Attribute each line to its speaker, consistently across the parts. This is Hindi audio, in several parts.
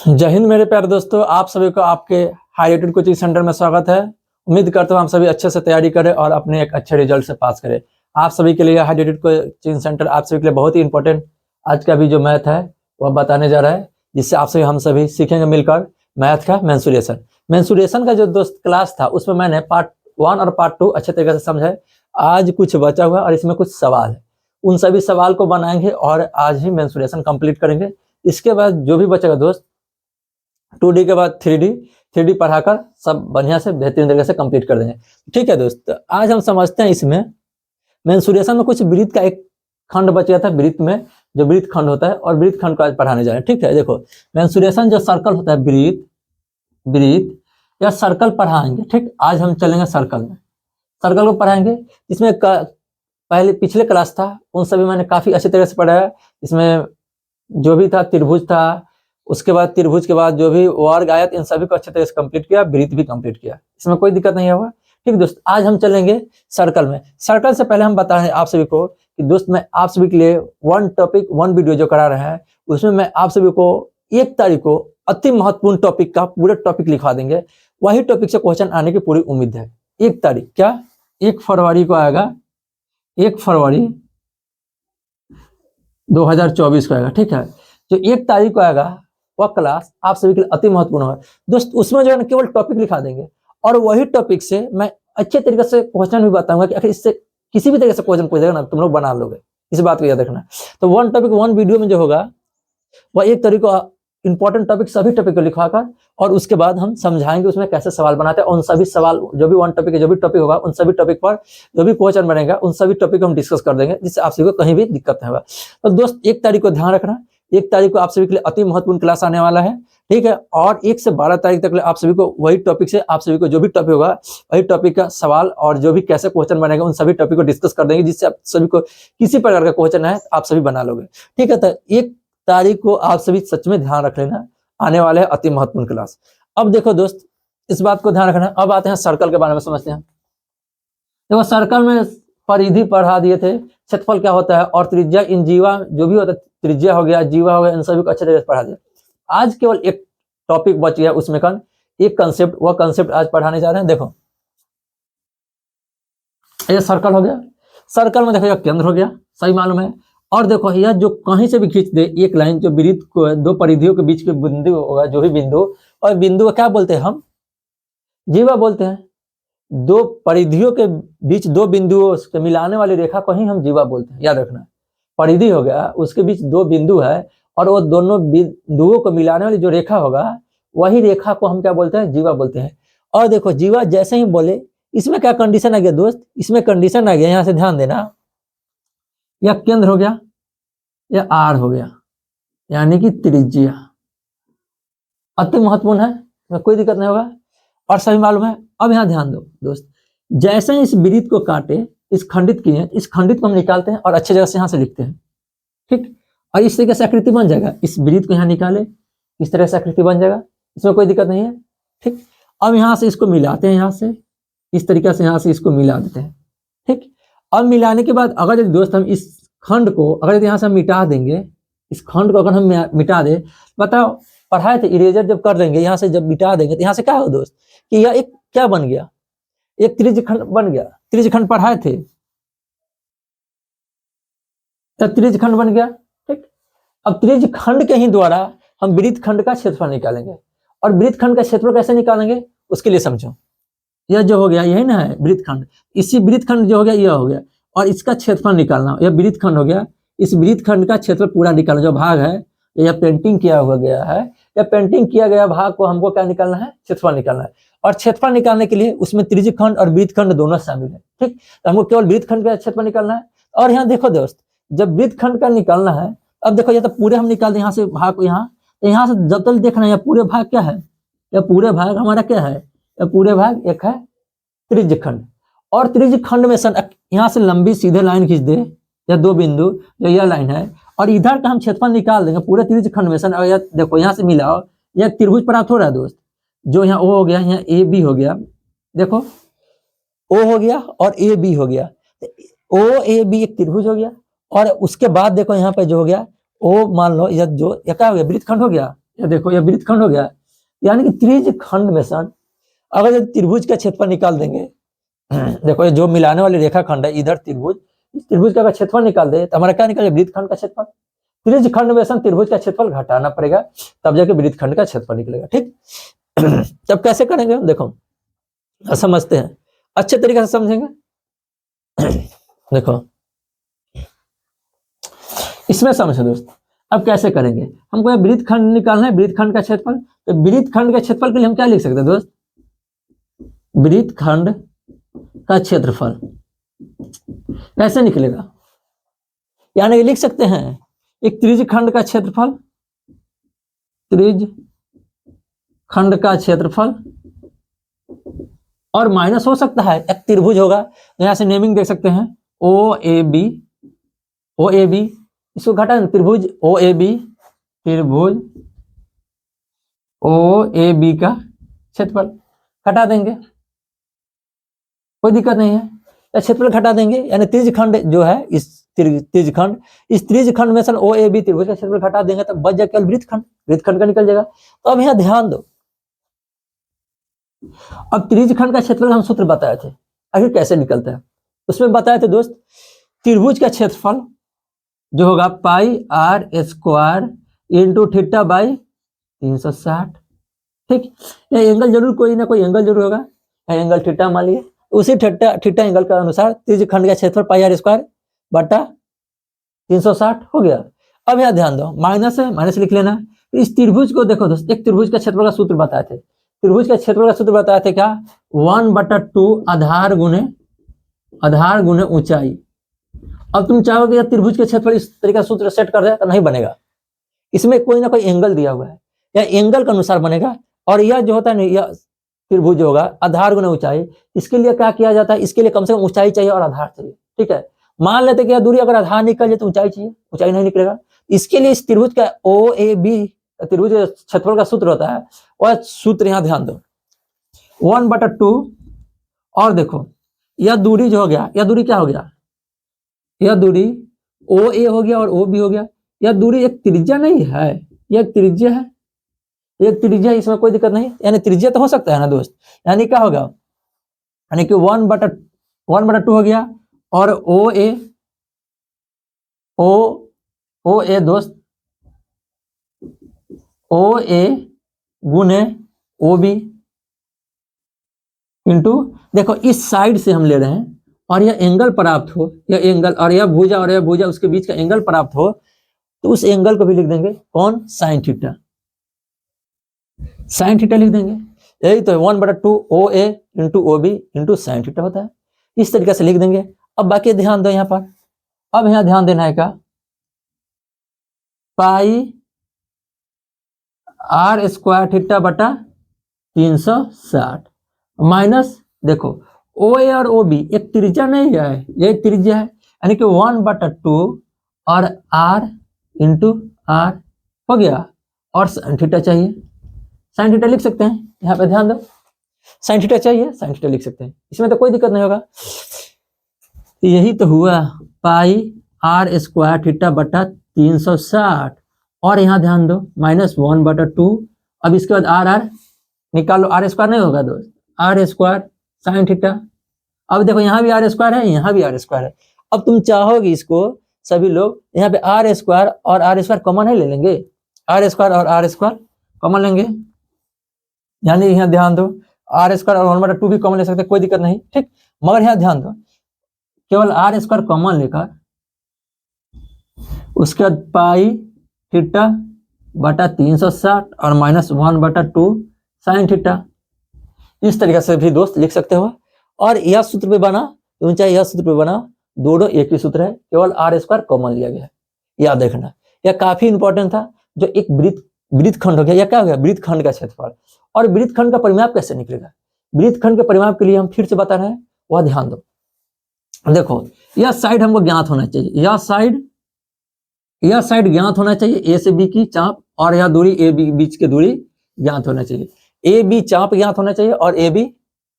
Speaker 1: जय हिंद मेरे प्यारे दोस्तों, आप सभी को आपके हाईरेटेड कोचिंग सेंटर में स्वागत है। उम्मीद करता हूँ आप सभी अच्छे से तैयारी करें और अपने एक अच्छे रिजल्ट से पास करें। आप सभी के लिए हाईरेटेड कोचिंग सेंटर आप सभी के लिए बहुत ही इंपॉर्टेंट आज का भी जो मैथ है वह बताने जा रहा है, जिससे आप सभी हम सभी सीखेंगे मिलकर मैथ का मेंसुरेशन। मेंसुरेशन का जो दोस्त क्लास था उसमें मैंने पार्ट 1 और पार्ट 2 अच्छे तरीके से समझा है। आज कुछ बचा हुआ और इसमें कुछ सवाल है, उन सभी सवाल को बनाएंगे और आज ही मेंसुरेशन कंप्लीट करेंगे। इसके बाद जो भी बचेगा दोस्त 2D के बाद 3D पढ़ाकर सब बढ़िया से बेहतरीन तरीके से कंप्लीट कर देंगे। ठीक है दोस्त, आज हम समझते हैं इसमें मेंसुरेशन में कुछ वृत्त का एक खंड बच गया था। वृत्त में जो वृत्त खंड होता है और वृत्त खंड को आज पढ़ाने जा रहे हैं। ठीक है, देखो मेंसुरेशन जो सर्कल होता है वृत्त या सर्कल पढ़ाएंगे। ठीक, आज हम चलेंगे सर्कल में, सर्कल को पढ़ाएंगे। इसमें पहले पिछले क्लास था उन सभी मैंने काफी अच्छे तरह से पढ़ाया। इसमें जो भी था त्रिभुज था, उसके बाद त्रिभुज के बाद जो भी वर्ग आयत, इन सभी को अच्छे तरह से कंप्लीट किया, वृत्त भी कंप्लीट किया, इसमें कोई दिक्कत नहीं होगा। ठीक दोस्त, आज हम चलेंगे सर्कल में। सर्कल से पहले हम बता रहे हैं आप सभी को कि दोस्त मैं आप सभी के लिए 1 टॉपिक 1 वीडियो जो करा रहे हैं उसमें मैं आप सभी को 1 तारीख को अति महत्वपूर्ण टॉपिक का पूरा टॉपिक लिखवा देंगे। वही टॉपिक से क्वेश्चन आने की पूरी उम्मीद है। 1 तारीख क्या 1 फरवरी को आएगा, 1 फरवरी 2024 को आएगा। ठीक है, जो 1 तारीख को आएगा वह क्लास आप सभी के लिए अति महत्वपूर्ण है दोस्त। उसमें जो है ना केवल टॉपिक लिखा देंगे और वही टॉपिक से मैं अच्छे तरीके से क्वेश्चन भी बताऊंगा कि आखिर इससे किसी भी तरीके से क्वेश्चन पूछेगा ना तुम लोग बना लोगे, इस बात को याद रखना। तो 1 टॉपिक 1 वीडियो में जो होगा वह 1 तारीख को इंपॉर्टेंट टॉपिक सभी टॉपिक को लिखवाकर और उसके बाद हम समझाएंगे उसमें कैसे सवाल बनाते हैं। उन सभी सवाल जो भी 1 टॉपिक है, जो भी टॉपिक होगा उन सभी टॉपिक पर जो भी क्वेश्चन बनेगा उन सभी टॉपिक को हम डिस्कस कर देंगे, जिससे आप सभी को कहीं भी दिक्कत नहीं होगा। तो दोस्त 1 तारीख को ध्यान रखना, 1 तारीख को आप सभी के लिए अति महत्वपूर्ण क्लास आने वाला है। ठीक है, और 1 से 12 तारीख तक आप सभी को वही टॉपिक से आप सभी को जो भी टॉपिक होगा वही टॉपिक का सवाल और जो भी कैसे क्वेश्चन बनेगा उन सभी टॉपिक को डिस्कस कर देंगे, जिससे आप सभी को किसी प्रकार का क्वेश्चन है आप सभी बना लोगे। ठीक है, तो 1 तारीख को आप सभी सच में ध्यान रख लेना, आने वाले है अति महत्वपूर्ण क्लास। अब देखो दोस्त, इस बात को ध्यान रखना। अब आते हैं सर्कल के बारे में समझते हैं। देखो सर्कल में परिधि पढ़ा दिए थे, क्षेत्रफल क्या होता है और त्रिज्या, इन जीवा जो भी होता है, त्रिज्या हो गया, जीवा हो गया, इन सभी को अच्छे तरीके से पढ़ा दिया। आज केवल एक टॉपिक बच गया, उसमें एक कंसेप्ट, वह कंसेप्ट आज पढ़ाने जा रहे हैं। देखो ये सर्कल हो गया, सर्कल में देखो यह केंद्र हो गया, सही मालूम है। और देखो यह जो कहीं से भी खींच दे एक लाइन, जो वृत्त को 2 परिधियों के बीच के बिंदु होगा, जो भी बिंदु, और बिंदु को क्या बोलते हैं हम? जीवा बोलते हैं। 2 परिधियों के बीच 2 बिंदुओं के मिलाने वाली रेखा को ही हम जीवा बोलते हैं, याद रखना। परिधि हो गया, उसके बीच 2 बिंदु है और वो दोनों बिंदुओं को मिलाने वाली जो रेखा होगा वही रेखा को हम क्या बोलते हैं? जीवा बोलते हैं। और देखो जीवा जैसे ही बोले, इसमें क्या कंडीशन आ गया दोस्त? इसमें कंडीशन आ गया, यहां से ध्यान देना, यह केंद्र हो गया, यह आर हो गया, यानी कि त्रिज्या। अति महत्वपूर्ण है, कोई दिक्कत नहीं होगा और सही मालूम है। अब यहां ध्यान दो दोस्त, जैसे ही इस वृत्त को काटे, इस खंडित किए, इस खंडित को हम निकालते हैं और अच्छे जगह से यहां से लिखते हैं। ठीक, और इस तरीके से आकृति बन जाएगा। इस वृत्त को यहां निकाले, इस तरह से आकृति बन जाएगा, इसमें कोई दिक्कत नहीं है। ठीक, अब यहां से इसको मिलाते हैं, यहां से इस तरीके से यहां से इसको मिला देते हैं। ठीक, अब मिलाने के बाद अगर यदि दोस्त हम इस खंड को अगर यदि यहां से हम मिटा देंगे, इस खंड को अगर हम मिटा दे, बताओ पढ़ाए थे इरेजर जब कर देंगे, यहां से जब मिटा देंगे तो यहां से क्या हो दोस्त कि यह एक क्या बन गया? एक त्रिज्यखंड बन गया। त्रिज्यखंड पढ़ाए थे, त्रिज्यखंड बन गया। ठीक, अब त्रिज्यखंड के ही द्वारा हम वृत्तखंड का क्षेत्रफल निकालेंगे। और वृत्तखंड का क्षेत्रफल कैसे निकालेंगे उसके लिए समझो। यह जो हो गया यही ना है वृत्तखंड, इसी वृत्तखंड जो हो गया यह हो गया और इसका क्षेत्रफल निकालना। यह वृत्तखंड हो गया, इस वृत्तखंड का क्षेत्रफल पूरा निकालना। जो भाग है यह पेंटिंग किया हुआ गया है, यह पेंटिंग किया गया भाग को हमको क्या निकालना है? क्षेत्रफल निकालना है। और क्षेत्रफल निकालने के लिए उसमें त्रिज्यखंड और वृत्तखंड दोनों शामिल है। ठीक, तो हमको केवल वृत्तखंड का क्षेत्रफल निकालना है। और यहाँ देखो दोस्त, जब वृत्तखंड का निकालना है, अब देखो ये तो पूरे हम निकाल दें यहाँ से भाग को, यहाँ तो यहाँ से जब तक देखना है पूरे भाग क्या है, यह पूरे भाग हमारा क्या है? यह पूरे भाग एक है त्रिज्यखंड। और त्रिज्यखंड में यहाँ से लंबी सीधे लाइन खींच दे, या 2 बिंदु जो यह लाइन है, और इधर का हम क्षेत्रफल निकाल देंगे पूरे त्रिज्यखंड में। और यह देखो यहाँ से मिलाओ, यह त्रिभुज प्राप्त हो रहा है दोस्त, जो यहाँ ओ हो गया, यहाँ ए बी हो गया। देखो ओ हो गया और ए बी हो गया, ओ ए बी एक त्रिभुज हो गया। और उसके बाद देखो यहाँ पे जो हो गया ओ, मान लो यह जो क्या हो गया? वृत्तखंड हो गया। ये देखो ये वृत्तखंड हो गया, यानी कि त्रिज्य खंड में सन अगर यदि त्रिभुज का क्षेत्रफल निकाल देंगे, देखो ये जो मिलाने वाली रेखा खंड है इधर त्रिभुज, इस त्रिभुज का क्षेत्रफल निकाल दे तो हमारा क्या निकलेगा, वृत्तखंड का क्षेत्रफल। त्रिज्य खंड में सन त्रिभुज का क्षेत्रफल घटाना पड़ेगा तब जाके वृत्तखंड का क्षेत्रफल निकलेगा, ठीक। तब कैसे करेंगे हम, देखो समझते हैं, अच्छे तरीके से समझेंगे। देखो इसमें समझो दोस्त, अब कैसे करेंगे, हमको यह वृत्तखंड निकालना है, वृत्तखंड का क्षेत्रफल। तो वृत्तखंड के क्षेत्रफल के लिए हम क्या लिख सकते हैं दोस्त, वृत्तखंड का क्षेत्रफल कैसे निकलेगा, यानी लिख सकते हैं एक त्रिज्य खंड का क्षेत्रफल, त्रिज्य खंड का क्षेत्रफल, और माइनस हो सकता है एक त्रिभुज होगा, यहां से नेमिंग देख सकते हैं ओ A B, O A B, इसको घटा त्रिभुज ओ ए बी, त्रिभुज ओ ए बी का क्षेत्रफल घटा देंगे, कोई दिक्कत नहीं है, या क्षेत्रफल घटा देंगे, यानी त्रिज्य खंड जो है इस त्रिज्य खंड, इस त्रिज्य खंड में सन ओ ए बी त्रिभुज का क्षेत्रफल घटा देंगे तब बच जाए केवल वृत्तखंड, वृत्तखंड का निकल जाएगा। तो अब यहां ध्यान दो, अब त्रिज्य खंड का क्षेत्रफल हम सूत्र बताए थे, आखिर कैसे निकलता है उसमें बताए थे दोस्त, त्रिभुज का क्षेत्रफल जो होगा pi r square into theta by 360, ठीक। यह एंगल जरूर कोई ना कोई एंगल जरूर होगा, एंगल थीटा मान लिए, उसी थीटा एंगल के अनुसार त्रिज्य खंड का क्षेत्रफल पाई आर स्क्वायर बटा 360 हो गया। अब यहां ध्यान दो, माइनस है, माइनस लिख लेना। इस त्रिभुज को देखो दोस्त, एक त्रिभुज का क्षेत्रफल का सूत्र बताए थे, त्रिभुज का क्षेत्रफल का सूत्र बताए थे क्या, 1/2 आधार गुणे ऊंचाई। अब तुम चाहोगे त्रिभुज के क्षेत्रफल इस तरीके का सूत्र सेट कर दे तो नहीं बनेगा, इसमें कोई ना कोई एंगल दिया हुआ है, या एंगल के अनुसार बनेगा। और यह जो होता है ना, यह त्रिभुज होगा आधार गुणे ऊंचाई, इसके लिए क्या किया जाता है, इसके लिए कम से कम ऊंचाई चाहिए और आधार चाहिए, ठीक है। मान लेते कि दूरी अगर आधार निकल जाए तो ऊंचाई चाहिए, ऊंचाई नहीं निकलेगा, इसके लिए इस त्रिभुज का ओ ए बी त्रिभुज क्षेत्रफल का सूत्र होता है, वह सूत्र यहां ध्यान दो 1/2, और देखो यह दूरी जो हो गया, यह दूरी क्या हो गया, यह दूरी ओ ए हो गया और ओ बी हो गया, यह दूरी एक त्रिज्या नहीं है, यह त्रिज्या है, एक त्रिज्या, इसमें कोई दिक्कत नहीं, यानी त्रिज्या तो हो सकता है ना दोस्त, यानी क्या होगा, यानी कि 1/2 हो गया, और ओ ए दोस्त, ओ ए गुने ओ बी इंटू, देखो इस साइड से हम ले रहे हैं और यह एंगल प्राप्त हो, यह एंगल और यह भुजा और यह भुजा उसके बीच का एंगल प्राप्त हो, तो उस एंगल को भी लिख देंगे कौन, साइन थीटा, साइन थीटा लिख देंगे। यही तो 1/2 O A into O B into sine theta होता है, इस तरीके से लिख देंगे। अब बाकी ध्यान दो यहाँ पर, अब यहाँ ध्यान देना है क्या, पाई आर स्क्वायर थीटा बटा 360 माइनस, देखो ओ ए और ओ बी एक त्रिज्या नहीं है, ये त्रिज्या है, यानी कि 1/2 और आर इंटू आर हो गया, और साइन थीटा चाहिए, साइन थीटा लिख सकते हैं, यहाँ पे ध्यान दो, साइन थीटा चाहिए, साइन थीटा लिख सकते हैं, इसमें तो कोई दिक्कत नहीं होगा। यही तो हुआ पाई आर स्क्वायर थीटा बटा 360, और यहाँ ध्यान दो माइनस 1/2, अब इसके बाद आर निकालो, आर स्क्वायर नहीं होगा दोस्त, आर स्क्वायर साइन थीटा, अब देखो यहाँ भी आर स्क्वायर है, यहाँ भी आर स्क्वायर है, अब तुम चाहोगे इसको सभी लोग यहाँ पे आर स्क्वायर और आर स्क्वायर कॉमन है ले लेंगे, आर स्क्वायर और आर स्क्वायर कॉमन लेंगे, यानी यहाँ ध्यान दो आर स्क्वायर और 1/2 भी कॉमन ले सकते, कोई दिक्कत नहीं, ठीक। मगर यहाँ ध्यान दो केवल आर स्क्वायर कॉमन लेकर, उसके बाद पाई थीटा बटा 360 और माइनस 1/2 साइन थीटा, इस तरीके से भी दोस्त लिख सकते हो। और यह सूत्र पे बना, ऊंचाई यह सूत्र पे बना, दोनों एक ही सूत्र है, केवल आर स्क्वायर कॉमन लिया गया है, याद रखना। यह काफी इंपॉर्टेंट था, जो एक वृत्तखंड हो गया, यह क्या हो गया, वृत्तखंड का क्षेत्रफल, और वृत्तखंड का परिमाप कैसे निकलेगा, वृत्तखंड के परिमाप के लिए हम फिर से बता रहे हैं, वह ध्यान दो। देखो यह साइड हमको ज्ञात होना चाहिए, यह साइड ज्ञात होना चाहिए, ए से बी की चाप, और यह दूरी ए बी बीच की दूरी ज्ञात होना चाहिए, ए बी चाप ज्ञात होना चाहिए और ए बी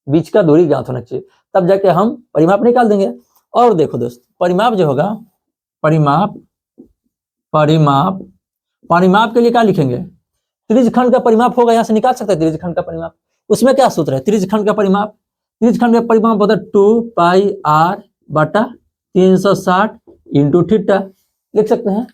Speaker 1: बीच का दूरी ज्ञात होना चाहिए, तब जाके हम परिमाप निकाल देंगे। और देखो दोस्त परिमाप जो होगा, परिमाप के लिए क्या लिखेंगे, त्रिज्यखंड का परिमाप होगा, यहाँ से निकाल सकते हैं त्रिज्यखंड का परिमाप। उसमें क्या सूत्र है त्रिज्यखंड का परिमाप? त्रिज्यखंड का परिमाप होता है 2πr/360 इंटू थीटा। लिख सकते हैं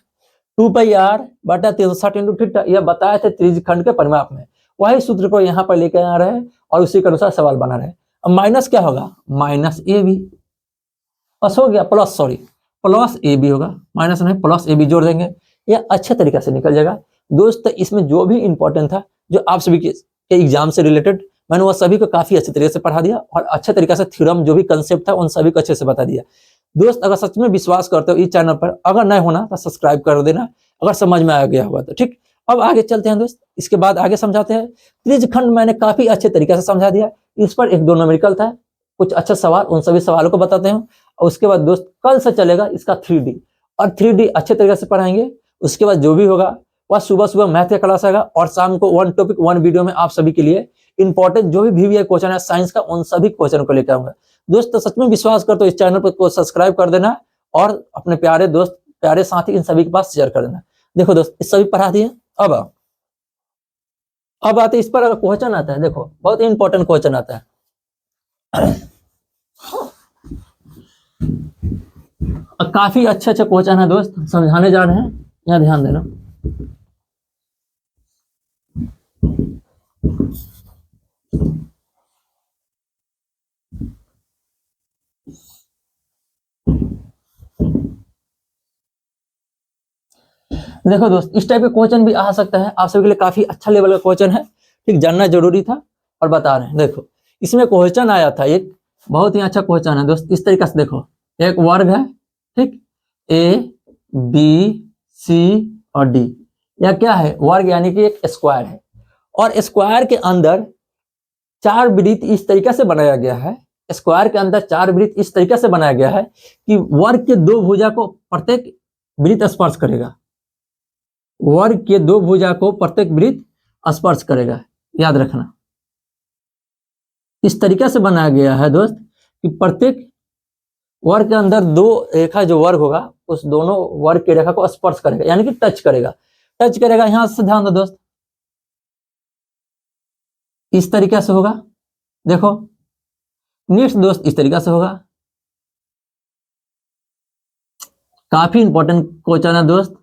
Speaker 1: 2πr/360 इंटू थीटा। यह बताए थे त्रिज्यखंड के परिमाप में। वही सूत्र को यहाँ पर लेकर आ रहे हैं और उसी के अनुसार सवाल बना रहे हैं। अब माइनस क्या होगा? माइनस ए बी बस हो गया, प्लस ए बी होगा, माइनस नहीं प्लस ए बी जोड़ देंगे, यह अच्छे तरीके से निकल जाएगा। दोस्त इसमें जो भी इंपॉर्टेंट था, जो आप सभी के एग्जाम से रिलेटेड, मैंने वह सभी को काफी अच्छे तरीके से पढ़ा दिया और अच्छे तरीके से थ्योरम जो भी कंसेप्ट था उन सभी को अच्छे से बता दिया। दोस्त अगर सच में विश्वास करते हो इस चैनल पर, अगर नहीं होना तो सब्सक्राइब कर देना, अगर समझ में आ गया होगा तो ठीक। अब आगे चलते हैं दोस्त, इसके बाद आगे समझाते हैं। त्रिज्यखंड मैंने काफी अच्छे तरीके से समझा दिया। इस पर एक दो न्यूमेरिकल था, कुछ अच्छे सवाल, उन सभी सवालों को बताते हैं। और उसके बाद दोस्त कल से चलेगा इसका 3D, और 3D अच्छे तरीके से पढ़ाएंगे। उसके बाद जो भी होगा वह सुबह सुबह मैथ का क्लास आएगा और शाम को 1 टॉपिक 1 वीडियो में आप सभी के लिए इंपॉर्टेंट जो भी VVI क्वेश्चन है साइंस का, उन सभी क्वेश्चन को लेकर आऊंगा। दोस्त तो सच में विश्वास कर तो इस चैनल पर सब्सक्राइब कर देना और अपने प्यारे दोस्त, प्यारे साथी इन सभी के पास शेयर कर देना। देखो दोस्त इस सभी पढ़ा दिए। अब आते इस पर अगर क्वेश्चन आता है, देखो बहुत ही इंपॉर्टेंट क्वेश्चन आता है। काफी अच्छे क्वेश्चन है दोस्त, समझाने जा रहे हैं, यहाँ ध्यान देना। देखो दोस्त इस टाइप के क्वेश्चन भी आ सकता है, आप सभी के लिए काफी अच्छा लेवल का क्वेश्चन है, ठीक, जानना जरूरी था और बता रहे हैं। देखो इसमें क्वेश्चन आया था एक बहुत ही अच्छा क्वेश्चन है दोस्त। इस तरीके से देखो, एक वर्ग है, ठीक, ABC और D, यह क्या है? वर्ग, यानी कि एक स्क्वायर है और स्क्वायर के अंदर 4 वृत्त इस तरीके से बनाया गया है। स्क्वायर के अंदर 4 वृत्त इस तरीके से बनाया गया है कि वर्ग के 2 भुजा को प्रत्येक वृत्त स्पर्श करेगा। वर्ग के 2 भुजा को प्रत्येक वृत्त स्पर्श करेगा, याद रखना। इस तरीके से बनाया गया है दोस्त कि प्रत्येक वर्ग के अंदर 2 रेखा जो वर्ग होगा उस दोनों वर्ग की रेखा को स्पर्श करेगा, यानी कि टच करेगा। यहां से ध्यान दो दोस्त, इस तरीके से होगा। देखो नेक्स्ट दोस्त इस तरीके से होगा। काफी इंपॉर्टेंट क्वेश्चन है दोस्त,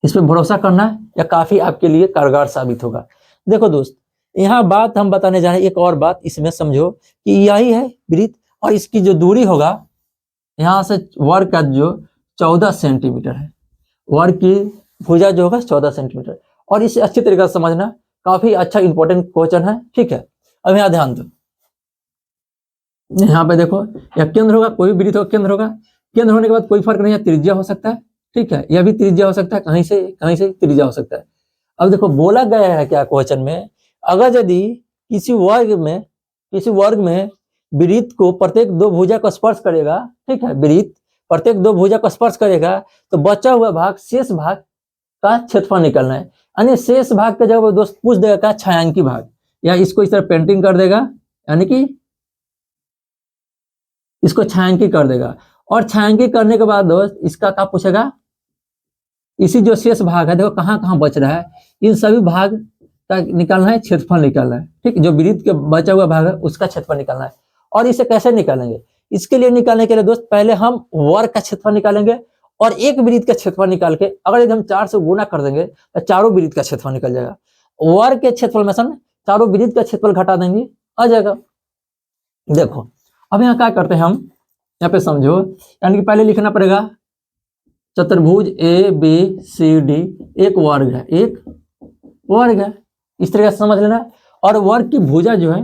Speaker 1: इस पर भरोसा करना है, या काफी आपके लिए कारगर साबित होगा। देखो दोस्त यहाँ बात हम बताने जा रहे हैं, एक और बात इसमें समझो कि यही है वृत्त और इसकी जो दूरी होगा यहाँ से वर्ग का जो 14 सेंटीमीटर है, वर्ग की भुजा जो होगा 14 सेंटीमीटर, और इसे अच्छी तरीके से समझना, काफी अच्छा इंपॉर्टेंट क्वेश्चन है, ठीक है। अब यहाँ ध्यान दो, यहाँ पे देखो यह केंद्र होगा, कोई वृत्त होगा केंद्र होगा। केंद्र होने के बाद कोई फर्क नहीं है, त्रिज्या हो सकता है, ठीक है, यह भी त्रिज्या हो सकता है, कहीं से त्रिज्या हो सकता है। अब देखो बोला गया है क्या क्वेश्चन में, अगर यदि किसी वर्ग में वृत्त को प्रत्येक 2 भुजा को स्पर्श करेगा, ठीक है, वृत्त प्रत्येक 2 भुजा को स्पर्श करेगा तो बचा हुआ भाग, शेष भाग का क्षेत्रफल निकलना है। यानी शेष भाग का जब दोस्त पूछ देगा क्या, छायांकी भाग, या इसको इस तरह पेंटिंग कर देगा, यानी कि इसको छायांकी कर देगा। और छायांकी करने के बाद दोस्त इसका क्या पूछेगा, इसी जो शेष भाग है, देखो कहाँ कहाँ बच रहा है, इन सभी भाग का निकालना है, क्षेत्रफल निकालना है, ठीक, जो वृत्त के बचा हुआ भाग है उसका क्षेत्रफल निकालना है। और इसे कैसे निकालेंगे? इसके लिए निकालने के लिए दोस्त पहले हम वर्ग का क्षेत्रफल निकालेंगे और एक वृत्त का क्षेत्रफल निकाल के अगर यदि हम 4 से गुना कर देंगे तो चारों वृत्त का क्षेत्रफल निकल जाएगा। वर्ग के क्षेत्रफल में से चारों वृत्त का क्षेत्रफल घटा देंगे, आ जाएगा। देखो अब यहाँ क्या करते हैं हम, यहाँ पे समझो, यानी कि पहले लिखना पड़ेगा चतुर्भुज ABCD एक वर्ग है, इस तरह से समझ लेना। और वर्ग की भुजा जो है,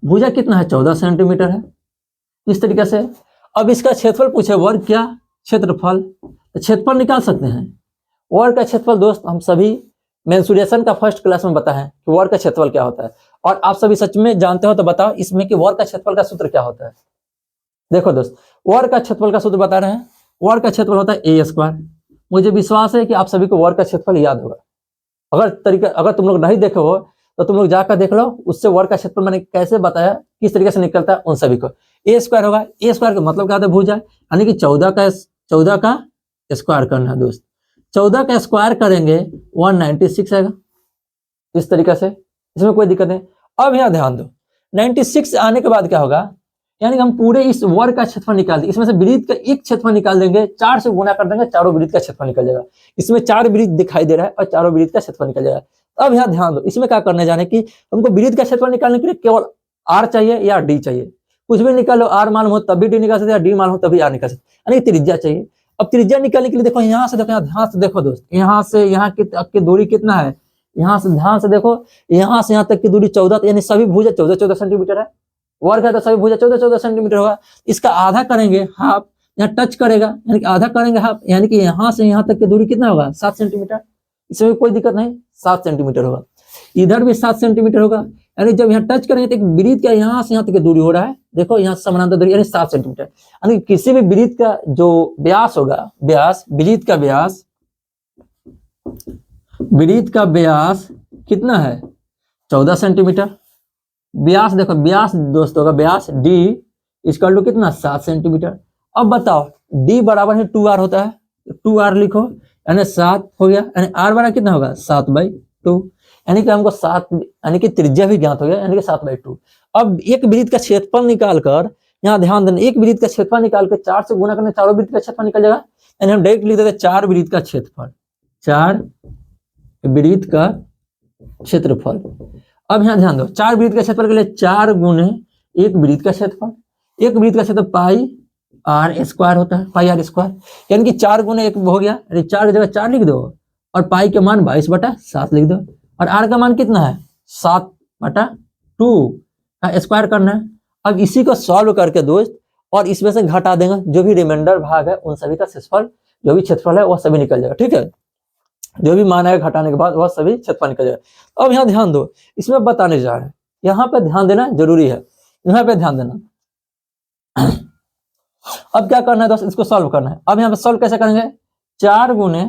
Speaker 1: भुजा कितना है, 14 सेंटीमीटर है, इस तरीके से। अब इसका क्षेत्रफल पूछे, वर्ग क्या, क्षेत्रफल, तो क्षेत्रफल निकाल सकते हैं। वर्ग का क्षेत्रफल दोस्त हम सभी मेंसुरेशन का फर्स्ट क्लास में बताएं कि वर्ग का क्षेत्रफल क्या होता है, और आप सभी सच में जानते हो तो बताओ इसमें कि वर्ग का क्षेत्रफल का सूत्र क्या होता है। देखो दोस्त वर्ग का क्षेत्रफल का सूत्र बता रहे हैं, वर्ग का क्षेत्रफल होता है A²। मुझे विश्वास है कि आप सभी को वर्ग का क्षेत्रफल याद होगा। अगर तुम लोग नहीं देखे हो तो तुम लोग जाकर देख लो, उससे वर्ग का क्षेत्रफल मैंने कैसे बताया, किस तरीके से निकलता है, उन सभी को। A² होगा, A² का मतलब क्या होता है, भुजा, यानी कि 14 का स्क्वायर करना है दोस्त। 14 का स्क्वायर करेंगे 196 आएगा, इस तरीके से, इसमें कोई दिक्कत नहीं। अब यहाँ ध्यान दो, 96 आने के बाद क्या होगा, यानी कि हम पूरे इस वर्ग का क्षेत्रफल निकाल देंगे, इसमें से वृत्त का एक क्षेत्रफल निकाल देंगे, 4 से गुणा कर देंगे, चारों वृत्त का क्षेत्रफल निकल जाएगा। इसमें 4 वृत्त दिखाई दे रहा है और चारों वृत्त का क्षेत्रफल निकल जाएगा। अब यहाँ ध्यान दो, इसमें क्या करने जाने की, हमको वृत्त का क्षेत्रफल निकालने के लिए केवल आर चाहिए या डी चाहिए, कुछ भी निकालो, आर मालूम हो तभी डी निकाल सकते, या डी मालूम हो तभी आर निकाल सकते, यानी त्रिज्या चाहिए। अब त्रिज्या निकालने के लिए देखो, यहाँ से देखो, यहाँ ध्यान से देखो दोस्त, यहाँ से यहाँ की दूरी कितना है, यहाँ से ध्यान से देखो, यहाँ से यहाँ तक की दूरी 14, यानी सभी भुजा 14 सेंटीमीटर है, वर्ग है तो सभी भुजा 14 सेंटीमीटर होगा। इसका आधा करेंगे हाफ, यहाँ टच करेगा यानी कि आधा करेंगे हाफ, यानी कि यहाँ से यहाँ तक की दूरी कितना होगा, 7 सेंटीमीटर, इसमें कोई दिक्कत नहीं, 7 सेंटीमीटर होगा। इधर भी 7 सेंटीमीटर होगा, यानी जब यहाँ टच करेंगे तो एक वृत्त का यहाँ से यहाँ तक की दूरी हो रहा है, देखो यहाँ समानांतर दूरी यानी 7 सेंटीमीटर, यानी किसी भी वृत्त का जो व्यास होगा, व्यास, वृत्त का व्यास कितना है, 14 सेंटीमीटर। व्यास देखो, व्यास दोस्तों का व्यास डी इसका टू कितना, 7 सेंटीमीटर। अब बताओ डी बराबर है 2r होता है, 2r लिखो, यानी 7 हो गया, यानी r बराबर कितना होगा, 7/2, यानी कि हमको 7, यानी कि त्रिज्या भी ज्ञात हो गया, यानी कि 7/2। अब एक वृत्त का क्षेत्रफल निकालकर, यहाँ ध्यान देना, एक वृत्त का क्षेत्रफल निकाल के 4 से गुणा करने, चारों वृत्त का क्षेत्रफल निकल जाएगा, यानी हम डायरेक्ट लिख देते 4 वृत्त का क्षेत्रफल, 4 वृत्त का क्षेत्रफल। अब यहाँ ध्यान दो, 4 वृत्त का क्षेत्रफल के लिए 4 गुणे एक वृत्त का क्षेत्रफल, एक वृत्त का क्षेत्रफल पाई आर स्क्वायर होता है, पाई आर स्क्वायर, यानी कि 4 गुणे 1 हो गया, यानी 4 की जगह 4 लिख दो, और पाई के मान 22/7 लिख दो, और आर का मान कितना है, 7/2 का स्क्वायर करना है। अब इसी को सॉल्व करके दोस्त, और इसमें से घटा देंगे, जो भी रिमाइंडर भाग है उन सभी का क्षेत्रफल, जो भी क्षेत्रफल है वह सभी निकल जाएगा, ठीक है, जो भी मान है घटाने के बाद वह सभी क्षेत्रफल निकल जाएगा। अब यहाँ ध्यान दो, इसमें बताने जा रहे हैं, यहाँ पे ध्यान देना जरूरी है, यहाँ पे ध्यान देना। अब क्या करना है दोस्त, इसको सॉल्व करना है। अब यहाँ पे सॉल्व कैसे करेंगे, 4 गुणे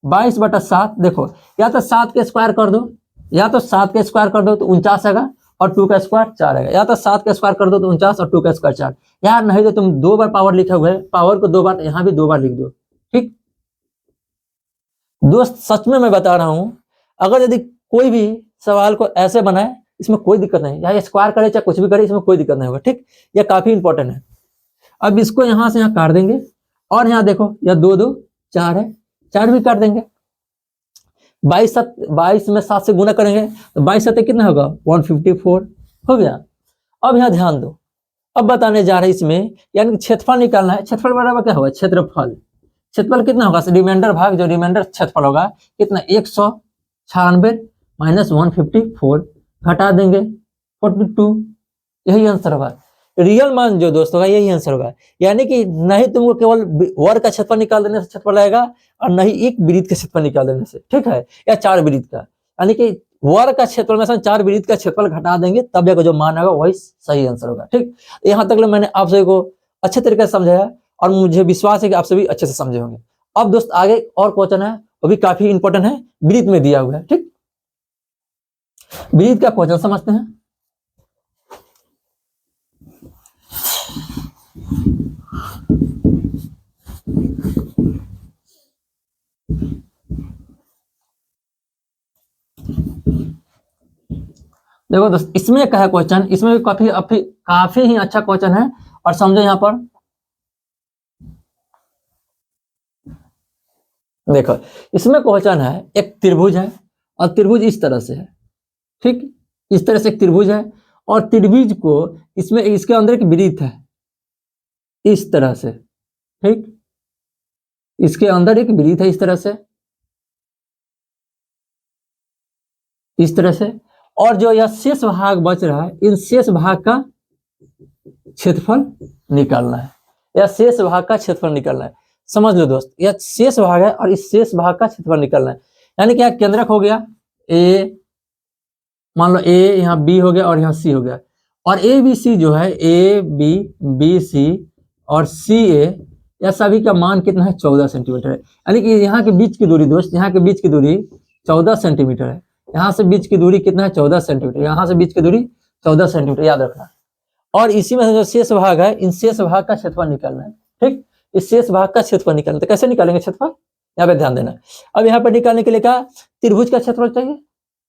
Speaker 1: 22/7, देखो या तो 7 के स्क्वायर कर दो, या तो 7 के स्क्वायर कर दो तो 49 आएगा, और 2 का स्क्वायर 4 आएगा, या तो 7 का स्क्वायर कर दो तो 49 और 2 का स्क्वायर 4। यार नहीं तो तुम 2 बार पावर लिखे हुए, पावर को 2 बार यहाँ भी 2 बार लिख दो, ठीक दोस्त। सच में मैं बता रहा हूं, अगर यदि कोई भी सवाल को ऐसे बनाए, इसमें कोई दिक्कत नहीं, या स्क्वायर करे चाहे कुछ भी करे, इसमें कोई दिक्कत नहीं होगा, ठीक, यह काफी इंपॉर्टेंट है। अब इसको यहां से यहाँ काट देंगे, और यहाँ देखो यह 2 2 4 है, 4 भी काट देंगे, 22 में 7 से गुना करेंगे तो 22 कितना होगा, 154 हो गया। अब यहाँ ध्यान दो, अब बताने जा रहे हैं इसमें, यानी क्षेत्रफल निकालना है। क्षेत्रफल बराबर क्या होगा, क्षेत्रफल, क्षेत्रफल कितना होगा, रिमाइंडर भाग, जो रिमाइंडर क्षेत्रफल होगा कितना, 196 माइनस 154, घटा देंगे 42, यही आंसर होगा। रियल मान जो दोस्त होगा यही आंसर होगा, यानी कि नहीं तुमको केवल वर्ग का क्षेत्रफल निकाल देने से क्षेत्रफल आएगा, और नहीं एक वृत्त का क्षेत्रफल निकाल देने से, ठीक है, या 4 वृत्त का, यानी कि वर्ग का क्षेत्रफल में से 4 वृत्त का क्षेत्रफल घटा देंगे, तब जो मान होगा वही सही आंसर होगा, ठीक। यहाँ तक मैंने आप सभी को अच्छे तरीके से समझाया, और मुझे विश्वास है कि आप सभी अच्छे से समझे होंगे। अब दोस्त आगे और क्वेश्चन है, वो भी काफी इंपॉर्टेंट है, वृत्त में दिया हुआ है, ठीक, वृत्त का क्वेश्चन समझते हैं। देखो दोस्त, इसमें क्या है क्वेश्चन, इसमें भी काफी ही अच्छा क्वेश्चन है, और समझो यहाँ पर देखो, इसमें क्वेश्चन है, एक त्रिभुज है, और त्रिभुज इस तरह से है, ठीक, इस तरह से एक त्रिभुज है, और त्रिभुज को इसमें इसके अंदर एक वृत्त है, इस तरह से, ठीक, इसके अंदर एक वृत्त है इस तरह से, इस तरह से, और जो यह शेष भाग बच रहा है, इन शेष भाग का क्षेत्रफल निकालना है, या शेष भाग का क्षेत्रफल निकालना है। समझ लो दोस्त, यह शेष भाग है और इस शेष भाग का क्षेत्रफल निकालना है, यानी कि यहाँ केंद्रक हो गया ए, मान लो ए, यहाँ बी हो गया और यहाँ सी हो गया, और ए बी सी जो है, ए बी बी सी और सी ए, यह सभी का मान कितना है, 14 सेंटीमीटर है, यानी कि यहाँ के बीच की दूरी दोस्त, यहाँ के बीच की दूरी 14 सेंटीमीटर है, यहाँ से बीच की दूरी कितना है, 14 सेंटीमीटर, यहाँ से बीच की दूरी 14 सेंटीमीटर, याद रखना। और इसी में जो शेष भाग है, इन शेष भाग का क्षेत्रफल निकालना है, ठीक, इस शेष भाग का क्षेत्रफल निकालना, तो कैसे निकालेंगे क्षेत्रफल, यहाँ पे ध्यान देना। अब यहाँ पर निकालने के लिए क्या, त्रिभुज का क्षेत्रफल चाहिए,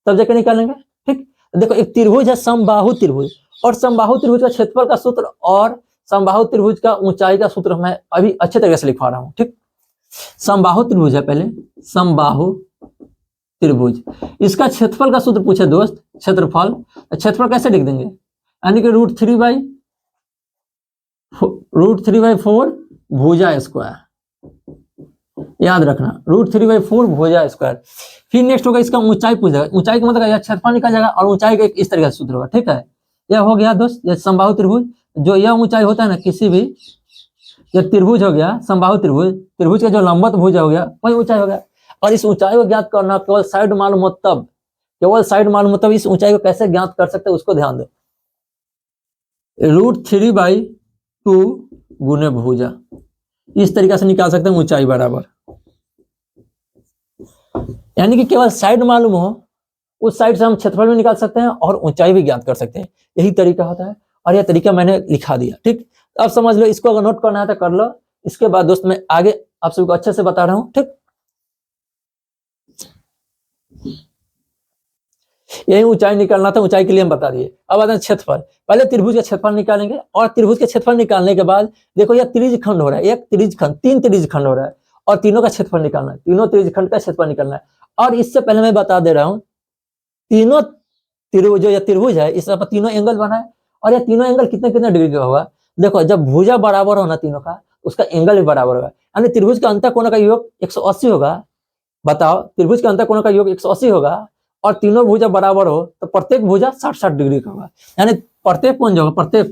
Speaker 1: तब जाकर निकालेंगे। ठीक, देखो एक त्रिभुज है समबाहु त्रिभुज, और समबाहु त्रिभुज का क्षेत्रफल का सूत्र और समबाहु त्रिभुज का ऊंचाई का सूत्र मैं अभी अच्छे तरीके से लिखवा रहा हूँ। ठीक, समबाहु त्रिभुज है, पहले समबाहु त्रिभुज, इसका क्षेत्रफल का सूत्र पूछे दोस्त, क्षेत्रफल, क्षेत्रफल कैसे लिख देंगे, यानी कि √3/4 भुजा स्क्वायर, याद रखना √3/4 भुजा स्क्वायर। फिर नेक्स्ट होगा इसका ऊंचाई पूछेगा, ऊंचाई का मतलब क्षेत्रफल निकल जाएगा और ऊंचाई का इस तरीके से सूत्र होगा। ठीक है, यह हो गया दोस्त ये समबाहु त्रिभुज, जो यह ऊंचाई होता है ना किसी भी, यह त्रिभुज हो गया समबाहु त्रिभुज, त्रिभुज का जो लंबवत भुजा हो गया वही ऊंचाई हो गया। और इस ऊंचाई को ज्ञात करना केवल साइड मालूम हो तब, केवल साइड मालूम हो तब इस ऊंचाई को कैसे ज्ञात कर सकते हैं उसको ध्यान दो। √3/2 गुने भुजा, इस तरीके से निकाल सकते हैं ऊंचाई बराबर, यानी कि केवल साइड मालूम हो उस साइड से हम क्षेत्रफल भी निकाल सकते हैं और ऊंचाई भी ज्ञात कर सकते हैं, यही तरीका होता है। और यह तरीका मैंने लिखा दिया। ठीक, अब समझ लो, इसको अगर नोट करना है तो कर लो। इसके बाद दोस्त मैं आगे आप सबको अच्छे से बता रहा हूं। ठीक, यही ऊंचाई निकालना था, ऊंचाई के लिए हम बता दिए। अब आते हैं क्षेत्रफल, पहले त्रिभुज का क्षेत्रफल निकालेंगे, और त्रिभुज के क्षेत्रफल निकालने के बाद देखो यह त्रिज खंड हो रहा है, एक त्रिज खंड, 3 त्रिज खंड हो रहा है, और तीनों का क्षेत्रफल निकालना है, तीनों त्रिज खंड का क्षेत्रफल निकालना है। और इससे पहले मैं बता दे रहा हूं, तीनों त्रिभुज, जो यह त्रिभुज है इस पर तीनों एंगल बना है, और यह तीनों एंगल कितने कितने डिग्री का होगा, देखो जब भुजा बराबर हो ना तीनों का, उसका एंगल भी बराबर होगा, यानी त्रिभुज का अंतःकोण का योग 180 होगा। बताओ, त्रिभुज का अंतःकोण का योग 180 होगा, और तीनों भुजा बराबर हो तो प्रत्येक भुजा 60-60 डिग्री का होगा, यानी प्रत्येक कोण जो होगा, प्रत्येक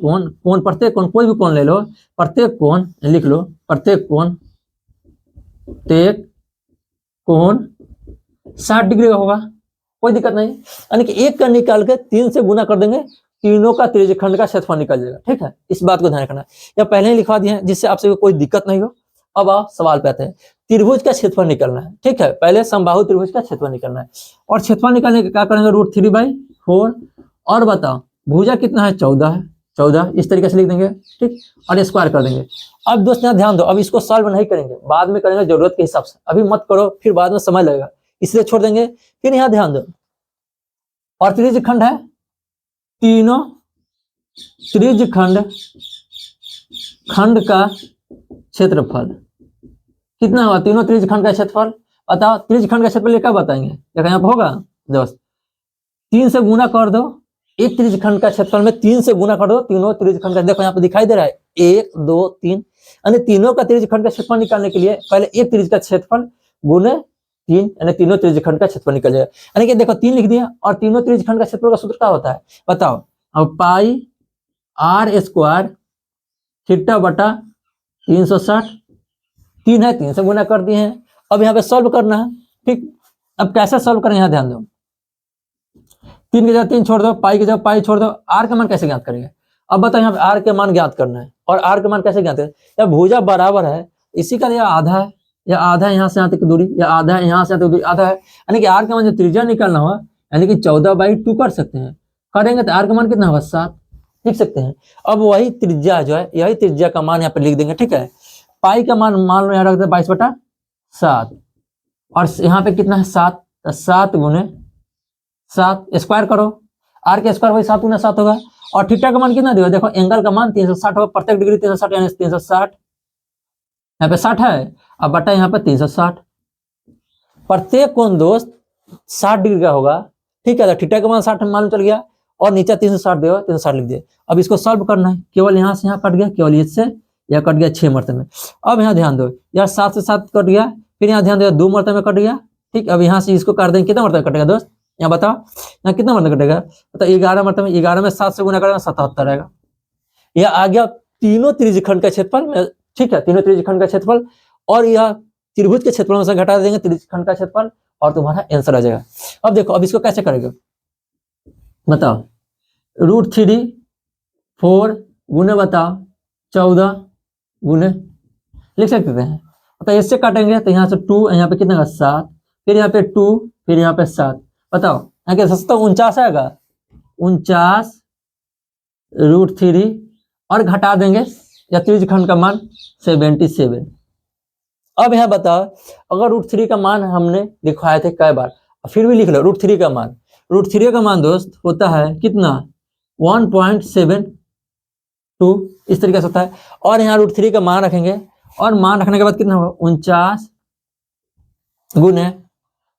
Speaker 1: कोण कोई भी कोण ले लो, प्रत्येक कोण लिख लो, प्रत्येक कोण 60 डिग्री का होगा, कोई दिक्कत नहीं। यानी कि एक का निकाल के 3 से गुना कर देंगे, तीनों का त्रिज्यखंड का क्षेत्रफल निकल जाएगा। ठीक है, इस बात को ध्यान रखना, या पहले ही लिखवा दिए हैं जिससे आपसे कोई दिक्कत नहीं हो। अब आप सवाल पे आते हैं, त्रिभुज का क्षेत्रफल निकलना है। ठीक है, पहले समबाहु त्रिभुज का क्षेत्रफल निकलना है, और क्षेत्रफल निकालने का क्या करेंगे, √3/4, और बताओ भुजा कितना है, 14 है, 14 इस तरीके से लिख देंगे। ठीक, और स्क्वायर कर देंगे। अब दोस्त यहाँ ध्यान दो, अब इसको सॉल्व नहीं करेंगे, बाद में करेंगे जरूरत के हिसाब से, अभी मत करो फिर बाद में समय लगेगा, इसलिए छोड़ देंगे। फिर यहाँ ध्यान दो, और त्रिज्यखंड है, तीनों त्रिज्यखंड का क्षेत्रफल कितना होगा, तीनों त्रिज्यखंड का क्षेत्रफल बताओ। त्रिज्यखंड का क्षेत्रफल क्या बताएंगे, देखो यहाँ पे होगा दोस्त, 3 से गुना कर दो, एक त्रिज्यखंड का क्षेत्रफल में 3 से गुना कर दो तीनों त्रिज्यखंड का, देखो यहाँ पे दिखाई दे रहा है 1 2 3, यानी तीनों का त्रिज्यखंड का क्षेत्रफल निकालने के लिए पहले एक त्रिज्य का क्षेत्रफल गुने 3, यानी तीनों त्रिज्यखंड का क्षेत्रफल निकल जाएगा। यानी कि देखो 3 लिख दिया, और तीनों त्रिज्यखंड का क्षेत्रफल का सूत्र क्या होता है बताओ, अब पाई r² θ/360, 3 है, 3 से गुना कर दिए हैं। अब यहाँ पे सॉल्व करना है। ठीक, अब कैसे सॉल्व करें, यहाँ ध्यान दो, 3 की जगह 3 छोड़ दो, पाई की जगह पाई छोड़ दो, आर का मान कैसे ज्ञात करेंगे। अब बताओ यहाँ पे आर के मान ज्ञात करना है, और आर के मान कैसे ज्ञात करें, या भुजा बराबर है, इसी का यह आधा है, या आधा है यहाँ से यहाँ तक की दूरी, या आधा है यहाँ से यहाँ तक दूरी, आधा है, यानी कि आर का मान जो त्रिज्या निकालना होगा, यानी कि 14/2 कर सकते हैं, करेंगे तो आर का मान कितना होगा, 7 लिख सकते हैं। अब वही त्रिज्या जो है, यही त्रिज्या का मान यहाँ पे लिख देंगे। ठीक है, पाई का मान मान लो यहाँ रख दे 22/7, और यहाँ पे कितना है 7, 7 गुने 7 स्क्वायर करो, आर के स्क्वायर वही 7 गुना 7 होगा, और थीटा का मान कितना देगा, देखो एंगल का मान 360 होगा, प्रत्येक डिग्री 360, यानी 360, यहाँ पे 60 है, अब बटा यहाँ पे 360, प्रत्येक कोण दोस्त 60 डिग्री का होगा। ठीक है, तो थीटा का मान 60 मालूम चल गया, और नीचे 360 देगा, 360 लिख दिए। अब इसको सॉल्व करना है, केवल यहाँ से यहाँ कट गया, केवल इससे यह कट गया 6 मरतबे में। अब यहाँ ध्यान दो, यार 7 से 7 कट गया, फिर यहाँ ध्यान दो 2 मरतबे में कट गया। ठीक, अब यहाँ से इसको काट देंगे, कितना मरतबे कटेगा दोस्त, यहाँ बताओ, यहाँ कितना मरतबे कटेगा, बताओ 11 मरतबे, 11 में 7 से गुना करेगा 77 आएगा। यह आ गया तीनों त्रिज्यखंड का क्षेत्रफल में। ठीक है, तीनों त्रिज्यखंड का क्षेत्रफल, और यह त्रिभुज के क्षेत्रफल में से घटा देंगे त्रिज्यखंड का क्षेत्रफल, और तुम्हारा आंसर आ जाएगा। अब देखो, अब इसको कैसे करेगा बताओ, √3/4 गुने बताओ 14 गुने लिख सकते हैं, तो इससे काटेंगे तो यहाँ से 2, यहाँ पे कितना का 7, फिर यहाँ पे 2, फिर यहाँ पे 7, बताओ यहाँ के 49 आएगा, 49 √3, और घटा देंगे या त्रिज्यखंड का मान 77। अब यहाँ बताओ, अगर √3 का मान हमने लिखवाए थे कई बार, फिर भी लिख लो √3 का मान। √3 का मान दोस्त होता है कितना, 1.72, इस तरीके से होता है। और यहाँ √3 का मान रखेंगे, और मान रखने के बाद कितना होगा, 49 गुने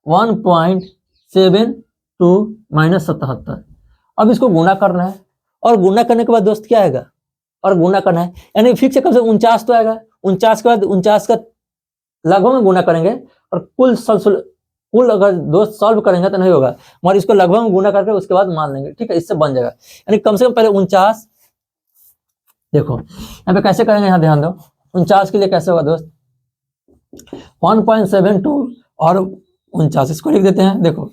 Speaker 1: 1.72 माइनस 77। अब इसको गुना करना है, और गुना करने के बाद दोस्त क्या आएगा, और गुना करना है, यानी फिक्स से कम से 49 तो आएगा। 49 के बाद 49 का लगभग में गुना करेंगे, और कुल अगर दोस्त सॉल्व करेंगे तो नहीं होगा, मगर इसको लगभग में गुना करके उसके बाद मान लेंगे, ठीक है, इससे बन जाएगा। यानी कम से कम पहले 49, देखो यहाँ पे कैसे करेंगे, यहाँ ध्यान दो, 49 के लिए कैसे होगा दोस्त, 1.72 और 49, इसको लिख देते हैं। देखो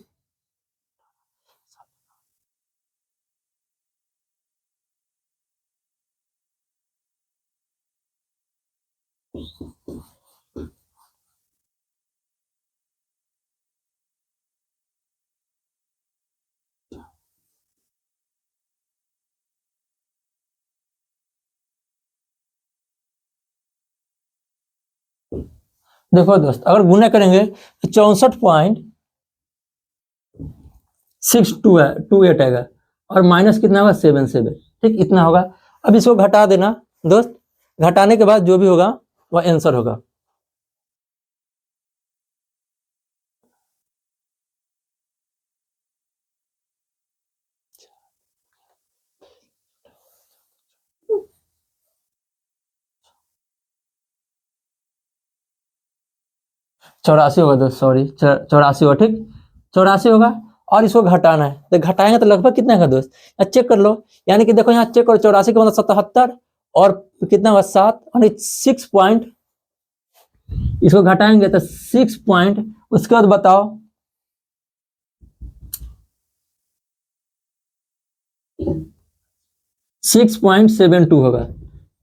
Speaker 1: देखो दोस्त, अगर गुना करेंगे तो 64.628 आएगा, और माइनस कितना होगा, 77, ठीक, इतना होगा। अब इसको घटा देना दोस्त, घटाने के बाद जो भी होगा वह आंसर होगा। चौरासी होगा दोस्त, सॉरी 84 होगा, ठीक, 84 होगा। और इसको घटाना है, तो घटाएंगे तो लगभग कितना होगा दोस्त, चेक कर लो। यानी कि देखो यहाँ चेक करो, 84 का मतलब 77, और कितना होगा 7, यानी 6 पॉइंट, इसको घटाएंगे तो 6 पॉइंट, उसके बाद बताओ 6.72 होगा।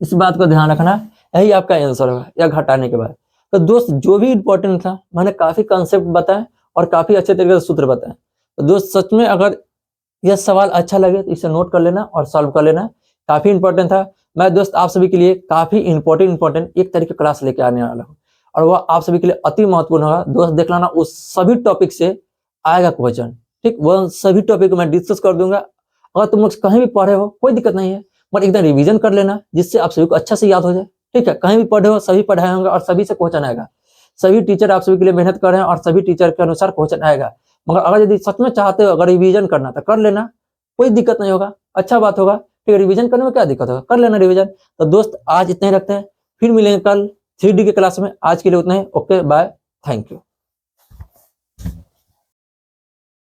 Speaker 1: इस बात को ध्यान रखना, यही आपका आंसर होगा, या घटाने के बाद। तो दोस्त जो भी इंपॉर्टेंट था, मैंने काफी कॉन्सेप्ट बताए और काफी अच्छे तरीके से सूत्र बताए। तो दोस्त सच में अगर यह सवाल अच्छा लगे तो इसे नोट कर लेना और सॉल्व कर लेना, काफी इंपॉर्टेंट था। मैं दोस्त आप सभी के लिए काफी इंपॉर्टेंट एक तरह की क्लास लेके आने वाला हूँ, और वह आप सभी के लिए अति महत्वपूर्ण होगा। दोस्त देख लेना, उस सभी टॉपिक से आएगा क्वेश्चन, ठीक, वह सभी टॉपिक को मैं डिस्कस कर दूंगा। अगर तुम लोग कहीं भी पढ़े हो कोई दिक्कत नहीं है, बट एकदम रिवीजन कर लेना, जिससे आप सभी को अच्छा से याद हो जाए, ठीक है। कहीं भी पढ़े हो सभी पढ़ाए होंगे और सभी से क्वेश्चन आएगा, सभी टीचर आप सभी के लिए मेहनत कर रहे हैं और सभी टीचर के अनुसार क्वेश्चन आएगा। मगर अगर यदि सच में चाहते हो अगर रिवीजन करना तो कर लेना, कोई दिक्कत नहीं होगा, अच्छा बात होगा, ठीक है। रिवीजन करने में क्या दिक्कत होगा, कर लेना रिवीजन। तो दोस्त आज इतने ही रखते हैं, फिर मिलेंगे कल 3D की क्लास में। आज के लिए उतना ही, ओके बाय, थैंक यू।